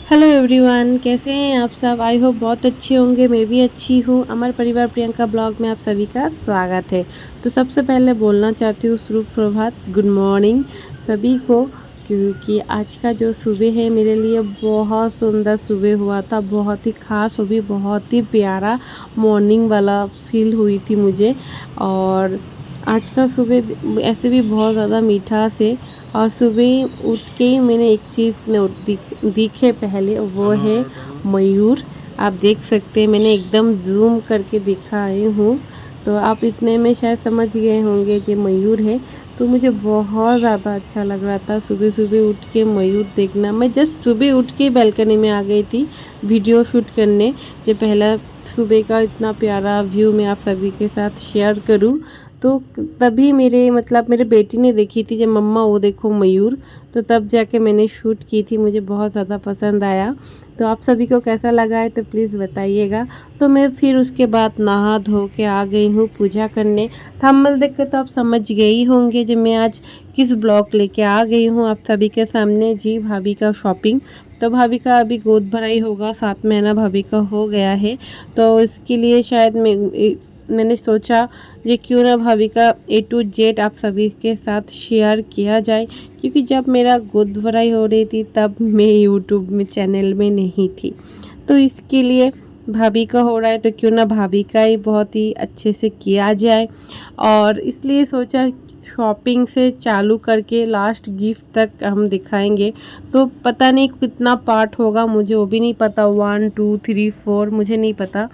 Hello everyone, कैसे हैं आप सब। आई होप बहुत अच्छे होंगे। मैं भी अच्छी हूँ। अमर परिवार प्रियंका ब्लॉग में आप सभी का स्वागत है। तो सबसे पहले बोलना चाहती हूँ सुप्रभात, गुड मॉर्निंग सभी को, क्योंकि आज का जो सुबह है मेरे लिए बहुत सुंदर सुबह हुआ था। बहुत ही ख़ास, वो भी बहुत ही प्यारा मॉर्निंग वाला फील हुई थी मुझे। और आज का सुबह ऐसे भी बहुत ज़्यादा मीठास है। और सुबह उठ के ही मैंने एक चीज़ दिखे पहले, वो है मयूर। आप देख सकते हैं, मैंने एकदम जूम करके दिखाई हूँ, तो आप इतने में शायद समझ गए होंगे ये मयूर है। तो मुझे बहुत ज़्यादा अच्छा लग रहा था सुबह सुबह उठ के मयूर देखना। मैं जस्ट सुबह उठ के बालकनी में आ गई थी वीडियो शूट करने, जो पहला सुबह का इतना प्यारा व्यू मैं आप सभी के साथ शेयर करूं। तो तभी मेरे बेटी ने देखी थी जब मम्मा वो देखो मयूर, तो तब जाके मैंने शूट की थी। मुझे बहुत ज़्यादा पसंद आया। तो आप सभी को कैसा लगा है तो प्लीज़ बताइएगा। तो मैं फिर उसके बाद नहा धो के आ गई हूँ पूजा करने। थंबनेल देख के तो आप समझ गए ही होंगे जो मैं आज किस ब्लॉग लेके आ गई हूँ आप सभी के सामने। जी, भाभी का शॉपिंग। तो भाभी का अभी गोद भराई होगा, 7 महीना भाभी का हो गया है। तो इसके लिए शायद मैंने सोचा ये क्यों ना भाभी का A to Z आप सभी के साथ शेयर किया जाए, क्योंकि जब मेरा गोद भराई हो रही थी तब मैं यूट्यूब में चैनल में नहीं थी। तो इसके लिए भाभी का हो रहा है तो क्यों ना भाभी का ही बहुत ही अच्छे से किया जाए। और इसलिए सोचा शॉपिंग से चालू करके लास्ट गिफ्ट तक हम दिखाएंगे। तो पता नहीं कितना पार्ट होगा, मुझे वो भी नहीं पता, 1 2 3 4 मुझे नहीं पता।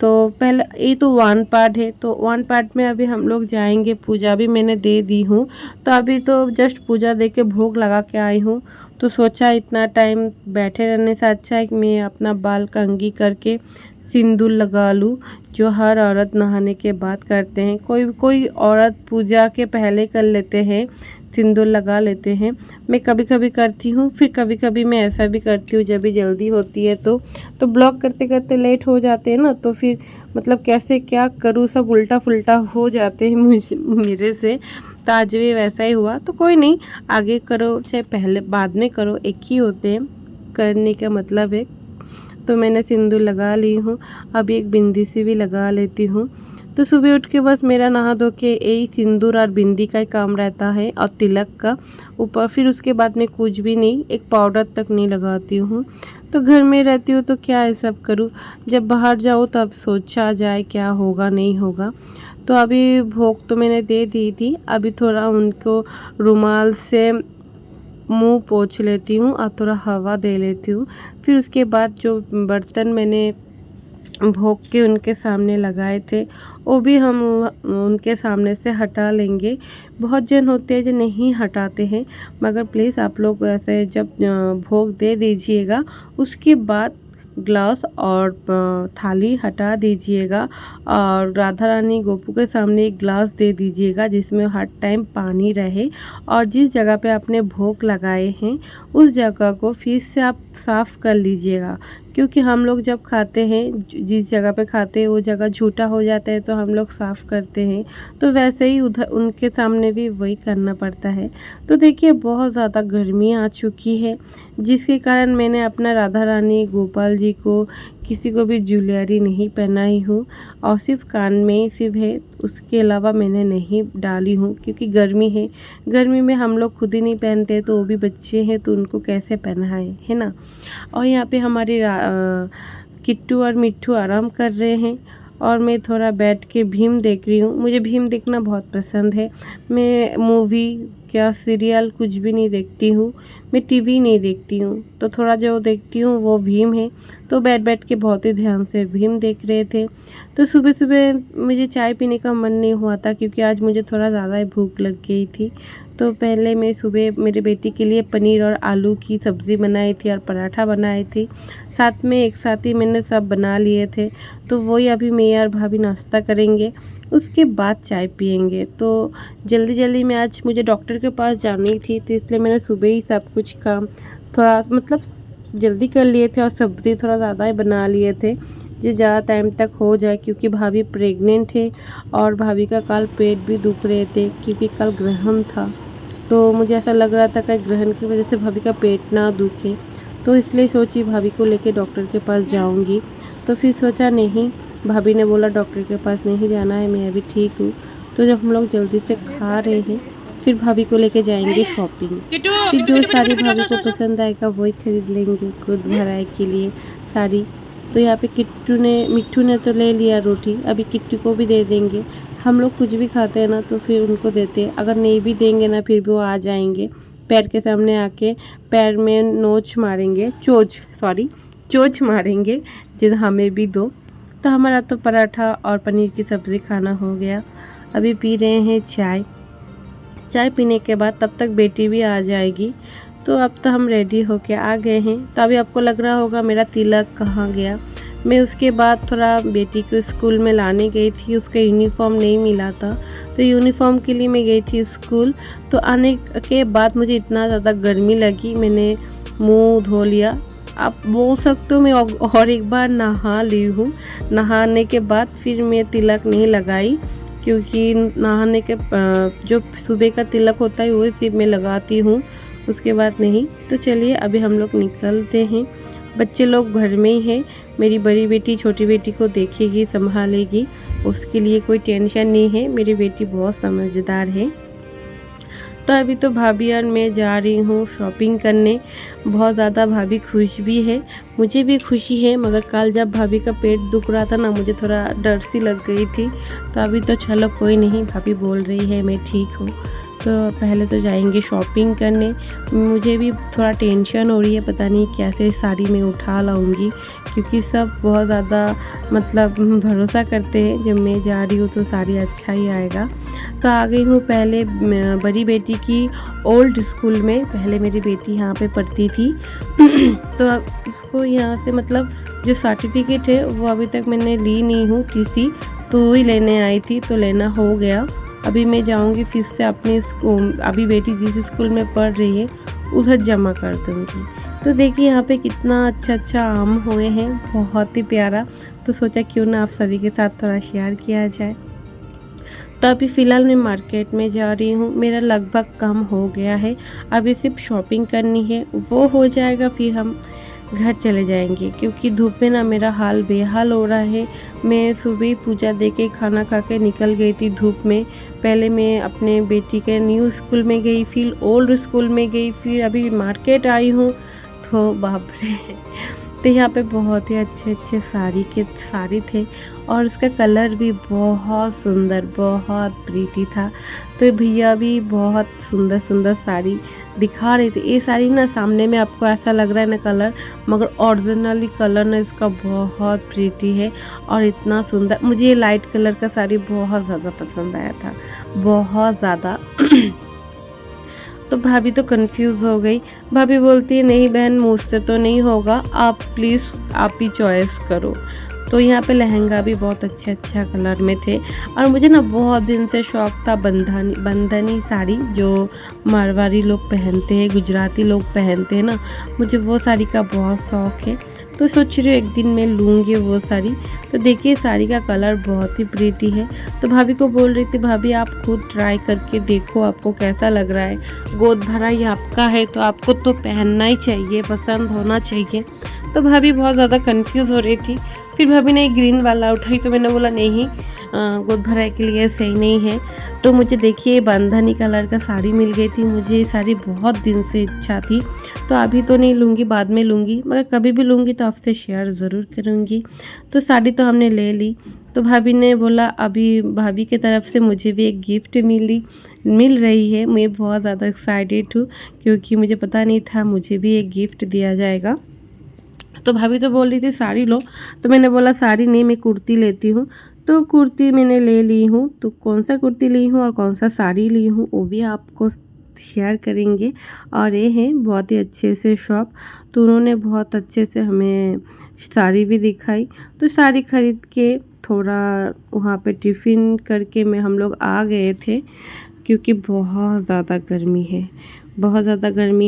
तो पहले ये तो 1 पार्ट है, तो 1 पार्ट में अभी हम लोग जाएंगे। पूजा भी मैंने दे दी हूँ, तो अभी तो जस्ट पूजा दे के भोग लगा के आई हूँ। तो सोचा इतना टाइम बैठे रहने से अच्छा है कि मैं अपना बाल कंघी करके सिंदूर लगा लूँ, जो हर औरत नहाने के बाद करते हैं। कोई कोई औरत पूजा के पहले कर लेते हैं, सिंदूर लगा लेते हैं। मैं कभी कभी करती हूँ, फिर कभी कभी मैं ऐसा भी करती हूँ जब भी जल्दी होती है तो ब्लॉग करते करते लेट हो जाते हैं ना, तो फिर कैसे क्या करूँ, सब उल्टा फुल्टा हो जाते हैं मेरे से। तो आज भी वैसा ही हुआ। तो कोई नहीं, आगे करो चाहे पहले बाद में करो, एक ही होते हैं, करने का मतलब है। तो मैंने सिंदूर लगा ली हूँ। अभी एक बिंदी सी भी लगा लेती हूँ। तो सुबह उठ के बस मेरा नहा धो के यही सिंदूर और बिंदी का ही काम रहता है, और तिलक का ऊपर। फिर उसके बाद में कुछ भी नहीं, एक पाउडर तक नहीं लगाती हूँ। तो घर में रहती हूँ तो क्या ये सब करूँ, जब बाहर जाऊँ तब सोचा जाए क्या होगा नहीं होगा। तो अभी भोग तो मैंने दे दी थी, अभी थोड़ा उनको रुमाल से मुंह पोंछ लेती हूँ और थोड़ा हवा दे लेती हूँ। फिर उसके बाद जो बर्तन मैंने भोग के उनके सामने लगाए थे, वो भी हम उनके सामने से हटा लेंगे। बहुत जन होते हैं जो नहीं हटाते हैं, मगर प्लीज़ आप लोग ऐसे जब भोग दे दीजिएगा उसके बाद ग्लास और थाली हटा दीजिएगा, और राधा रानी गोपू के सामने एक ग्लास दे दीजिएगा जिसमें हर टाइम पानी रहे। और जिस जगह पे आपने भोग लगाए हैं उस जगह को फिर से आप साफ़ कर लीजिएगा, क्योंकि हम लोग जब खाते हैं जिस जगह पे खाते हैं वो जगह झूठा हो जाता है तो हम लोग साफ़ करते हैं। तो वैसे ही उधर उनके सामने भी वही करना पड़ता है। तो देखिए बहुत ज़्यादा गर्मी आ चुकी है, जिसके कारण मैंने अपना राधा रानी गोपाल जी को किसी को भी ज्वेलरी नहीं पहनाई हूँ, और सिर्फ कान में ही सिर्फ है, उसके अलावा मैंने नहीं डाली हूँ, क्योंकि गर्मी है। गर्मी में हम लोग खुद ही नहीं पहनते तो वो भी बच्चे हैं तो उनको कैसे पहनाएं, है ना। और यहाँ पे हमारी किट्टू और मिट्टू आराम कर रहे हैं, और मैं थोड़ा बैठ के भीम देख रही हूँ। मुझे भीम देखना बहुत पसंद है। मैं मूवी क्या सीरियल कुछ भी नहीं देखती हूँ, मैं टीवी नहीं देखती हूँ। तो थोड़ा जो देखती हूँ वो भीम है। तो बैठ बैठ के बहुत ही ध्यान से भीम देख रहे थे। तो सुबह सुबह मुझे चाय पीने का मन नहीं हुआ था, क्योंकि आज मुझे थोड़ा ज़्यादा ही भूख लग गई थी। तो पहले मैं सुबह मेरे बेटी के लिए पनीर और आलू की सब्ज़ी बनाई थी और पराठा बनाई थी, साथ में एक साथ ही मैंने सब बना लिए थे। तो वही अभी मैं और भाभी नाश्ता करेंगे, उसके बाद चाय पियेंगे। तो जल्दी जल्दी में आज मुझे डॉक्टर के पास जानी थी, तो इसलिए मैंने सुबह ही सब कुछ काम थोड़ा जल्दी कर लिए थे, और सब्ज़ी थोड़ा ज़्यादा ही बना लिए थे जो ज़्यादा टाइम तक हो जाए, क्योंकि भाभी प्रेग्नेंट है और भाभी का कल पेट भी दुख रहे थे, क्योंकि कल ग्रहण था। तो मुझे ऐसा लग रहा था कि ग्रहण की वजह से भाभी का पेट ना दुखे। तो इसलिए सोची भाभी को लेके डॉक्टर के पास जाऊंगी। तो फिर सोचा नहीं, भाभी ने बोला डॉक्टर के पास नहीं जाना है, मैं अभी ठीक हूँ। तो जब हम लोग जल्दी से खा रहे हैं फिर भाभी को लेके जाएंगे शॉपिंग। फिर जो साड़ी भाभी को पसंद आएगा वही खरीद लेंगे गोद भराई के लिए साड़ी। तो यहाँ पे मिट्टू ने तो ले लिया रोटी, अभी किट्टू को भी दे देंगे। हम लोग कुछ भी खाते हैं ना तो फिर उनको देते हैं, अगर नहीं भी देंगे ना फिर भी वो आ जाएंगे पैर के सामने आके पैर में चोच मारेंगे जिद हमें भी दो। तो हमारा तो पराठा और पनीर की सब्ज़ी खाना हो गया। अभी पी रहे हैं चाय पीने के बाद तब तक बेटी भी आ जाएगी। तो अब तो हम रेडी होके आ गए हैं। तो अभी आपको लग रहा होगा मेरा तिलक कहाँ गया। मैं उसके बाद थोड़ा बेटी को स्कूल में लाने गई थी, उसका यूनिफॉर्म नहीं मिला था तो यूनिफॉर्म के लिए मैं गई थी स्कूल। तो आने के बाद मुझे इतना ज़्यादा गर्मी लगी, मैंने मुंह धो लिया। आप बोल सकते हो मैं और एक बार नहा ली हूँ। नहाने के बाद फिर मैं तिलक नहीं लगाई, क्योंकि नहाने के जो सुबह का तिलक होता है वो सिर्फ मैं लगाती हूँ, उसके बाद नहीं। तो चलिए अभी हम लोग निकलते हैं। बच्चे लोग घर में ही हैं, मेरी बड़ी बेटी छोटी बेटी को देखेगी संभालेगी, उसके लिए कोई टेंशन नहीं है। मेरी बेटी बहुत समझदार है। तो अभी तो भाभी और मैं जा रही हूँ शॉपिंग करने। बहुत ज़्यादा भाभी खुश भी है, मुझे भी खुशी है, मगर कल जब भाभी का पेट दुख रहा था ना मुझे थोड़ा डर सी लग गई थी। तो अभी तो चलो कोई नहीं, भाभी बोल रही है मैं ठीक हूँ। तो पहले तो जाएंगे शॉपिंग करने। मुझे भी थोड़ा टेंशन हो रही है, पता नहीं कैसे साड़ी में उठा लाऊंगी, क्योंकि सब बहुत ज़्यादा मतलब भरोसा करते हैं जब मैं जा रही हूँ तो साड़ी अच्छा ही आएगा। तो आ गई हूँ पहले बड़ी बेटी की ओल्ड स्कूल में। पहले मेरी बेटी यहाँ पे पढ़ती थी तो उसको यहाँ से मतलब जो सर्टिफिकेट है वो अभी तक मैंने ली नहीं हूँ, टीसी तो वही लेने आई थी, तो लेना हो गया। अभी मैं जाऊंगी फिर से अपने स्कूल, अभी बेटी जिस स्कूल में पढ़ रही है उधर जमा कर दूंगी। तो देखिए यहाँ पे कितना अच्छा आम हुए हैं, बहुत ही प्यारा। तो सोचा क्यों ना आप सभी के साथ थोड़ा शेयर किया जाए। तो अभी फ़िलहाल मैं मार्केट में जा रही हूँ, मेरा लगभग काम हो गया है, अभी सिर्फ शॉपिंग करनी है, वो हो जाएगा फिर हम घर चले जाएंगे। क्योंकि धूप में ना मेरा हाल बेहाल हो रहा है। मैं सुबह पूजा दे के खाना खा के निकल गई थी धूप में। पहले मैं अपने बेटी के न्यू स्कूल में गई, फिर ओल्ड स्कूल में गई, फिर अभी मार्केट आई हूँ। तो बाप रे, तो यहाँ पे बहुत ही अच्छे साड़ी थे और उसका कलर भी बहुत सुंदर, बहुत प्रीटी था। तो भैया भी बहुत सुंदर साड़ी दिखा रहे थे। ये साड़ी ना सामने में आपको ऐसा लग रहा है ना कलर, मगर ओरिजिनली कलर ना इसका बहुत प्रीटी है और इतना सुंदर। मुझे ये लाइट कलर का साड़ी बहुत ज़्यादा पसंद आया था, बहुत ज़्यादा। तो भाभी तो कंफ्यूज हो गई। भाभी बोलती है नहीं बहन मुझसे तो नहीं होगा, आप प्लीज़ आप ही चॉइस करो। तो यहाँ पे लहंगा भी बहुत अच्छा कलर में थे। और मुझे ना बहुत दिन से शौक़ था बंधनी साड़ी, जो मारवाड़ी लोग पहनते हैं, गुजराती लोग पहनते हैं ना, मुझे वो साड़ी का बहुत शौक़ है। तो सोच रही हूँ एक दिन मैं लूँगी वो साड़ी। तो देखिए साड़ी का कलर बहुत ही प्रीटी है। तो भाभी को बोल रही थी भाभी आप खुद ट्राई करके देखो आपको कैसा लग रहा है, गोद भराई आपका है तो आपको तो पहनना ही चाहिए, पसंद होना चाहिए। तो भाभी बहुत ज़्यादा कंफ्यूज हो रही थी। फिर भाभी ने ग्रीन वाला उठाई तो मैंने बोला नहीं, गोद भराई के लिए सही नहीं है। तो मुझे देखिए बंधनी कलर का साड़ी मिल गई थी। मुझे ये साड़ी बहुत दिन से इच्छा थी, तो अभी तो नहीं लूँगी, बाद में लूँगी, मगर कभी भी लूँगी तो आपसे शेयर ज़रूर करूँगी। तो साड़ी तो हमने ले ली। तो भाभी ने बोला अभी भाभी की तरफ से मुझे भी एक गिफ्ट मिल रही है। मैं बहुत ज़्यादा एक्साइटेड हूँ, क्योंकि मुझे पता नहीं था मुझे भी एक गिफ्ट दिया जाएगा। तो भाभी तो बोल रही थी साड़ी लो, तो मैंने बोला साड़ी नहीं मैं कुर्ती लेती हूँ। तो कुर्ती मैंने ले ली हूँ। तो कौन सा कुर्ती ली हूँ और कौन सा साड़ी ली हूँ वो भी आपको शेयर करेंगे। और ये है बहुत ही अच्छे से शॉप, तो उन्होंने बहुत अच्छे से हमें साड़ी भी दिखाई। तो साड़ी खरीद के थोड़ा वहाँ पे टिफ़िन करके हम लोग आ गए थे, क्योंकि बहुत ज़्यादा गर्मी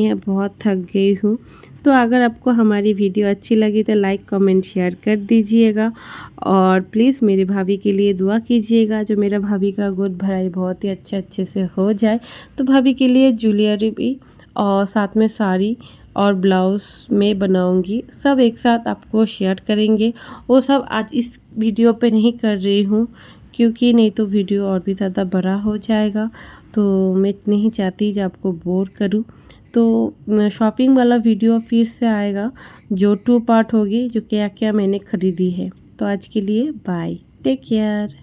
है, बहुत थक गई हूँ। तो अगर आपको हमारी वीडियो अच्छी लगी तो लाइक कमेंट शेयर कर दीजिएगा, और प्लीज़ मेरी भाभी के लिए दुआ कीजिएगा, जो मेरा भाभी का गोद भराई बहुत ही अच्छे से हो जाए। तो भाभी के लिए ज्वेलरी भी और साथ में साड़ी और ब्लाउज़ में बनाऊंगी, सब एक साथ आपको शेयर करेंगे। वो सब आज इस वीडियो पे नहीं कर रही हूँ क्योंकि नहीं तो वीडियो और भी ज़्यादा बड़ा हो जाएगा, तो मैं नहीं चाहती जो आपको बोर करूँ। तो शॉपिंग वाला वीडियो फिर से आएगा जो 2 पार्ट होगी, जो क्या क्या मैंने ख़रीदी है। तो आज के लिए बाय, टेक केयर।